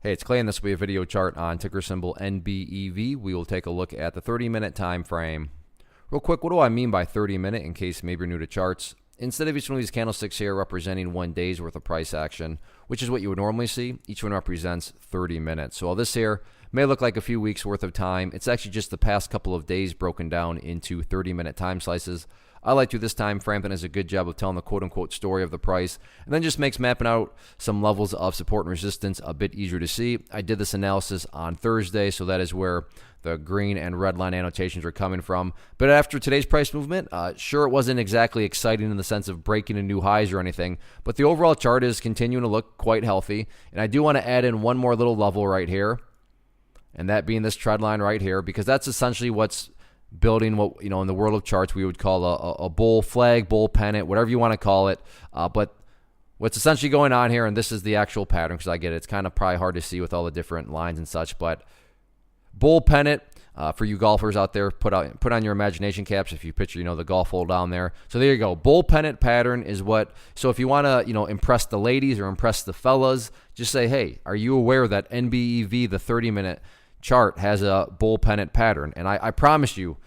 Hey, it's Clay, and this will be a video chart on ticker symbol NBEV. We will take a look at the 30-minute time frame. Real quick, what do I mean by 30-minute in case maybe you're new to charts? Instead of each one of these candlesticks here representing 1 day's worth of price action, which is what you would normally see, each one represents 30 minutes. So all this here may look like a few weeks worth of time. It's actually just the past couple of days broken down into 30-minute time slices. I like to this time frame that does a good job of telling the quote-unquote story of the price, and then just makes mapping out some levels of support and resistance a bit easier to see. I did this analysis on Thursday, so that is where the green and red line annotations are coming from. But after today's price movement, sure, it wasn't exactly exciting in the sense of breaking a new highs or anything, but the overall chart is continuing to look quite healthy. And I do want to add in one more little level right here, and that being this trend line right here, because that's essentially what's building what, in the world of charts we would call a bull flag, bull pennant, whatever you want to call it. But what's essentially going on here, and this is the actual pattern, because I get it, it's kind of probably hard to see with all the different lines and such, but bull pennant, for you golfers out there, put on your imagination caps if you picture, the golf hole down there. So there you go. Bull pennant pattern is what, so if you want to, impress the ladies or impress the fellas, just say, hey, are you aware that NBEV, the 30-minute chart, has a bull pennant pattern? And I promise you,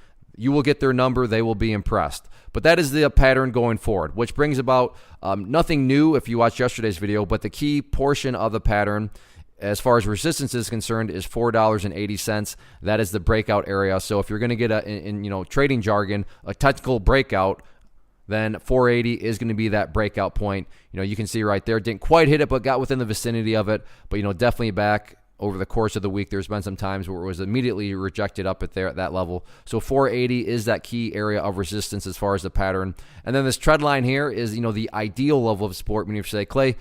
you will get their number. They will be impressed. But that is the pattern going forward, which brings about nothing new if you watched yesterday's video, but the key portion of the pattern as far as resistance is concerned is $4.80. That is the breakout area. So if you're going to get in trading jargon, a technical breakout, then 480 is going to be that breakout point. You can see right there, didn't quite hit it, but got within the vicinity of it. But definitely back over the course of the week, there's been some times where it was immediately rejected up at that level. So 480 is that key area of resistance as far as the pattern. And then this trend line here is, the ideal level of support. When you say, Clay,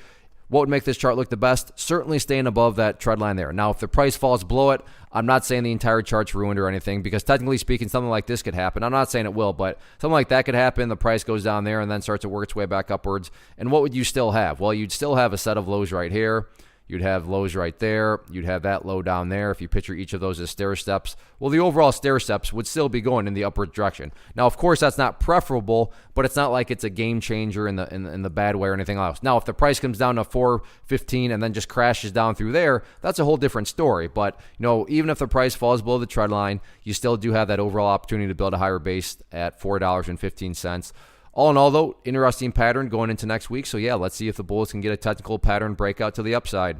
what would make this chart look the best? Certainly staying above that trend line there. Now, if the price falls below it, I'm not saying the entire chart's ruined or anything, because technically speaking, something like this could happen. I'm not saying it will, but something like that could happen. The price goes down there and then starts to work its way back upwards. And what would you still have? Well, you'd still have a set of lows right here. You'd have lows right there. You'd have that low down there. If you picture each of those as stair steps, well, the overall stair steps would still be going in the upward direction. Now, of course, that's not preferable, but it's not like it's a game changer in the bad way or anything else. Now, if the price comes down to 415 and then just crashes down through there, that's a whole different story. But even if the price falls below the trend line, you still do have that overall opportunity to build a higher base at $4.15. All in all, though, interesting pattern going into next week. So yeah, let's see if the bulls can get a technical pattern breakout to the upside.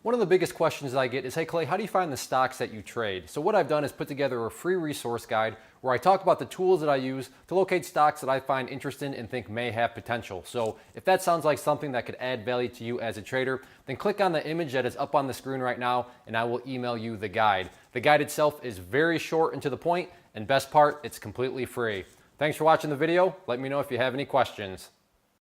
One of the biggest questions that I get is, hey Clay, how do you find the stocks that you trade? So what I've done is put together a free resource guide where I talk about the tools that I use to locate stocks that I find interesting and think may have potential. So if that sounds like something that could add value to you as a trader, then click on the image that is up on the screen right now and I will email you the guide. The guide itself is very short and to the point, and best part, it's completely free. Thanks for watching the video. Let me know if you have any questions.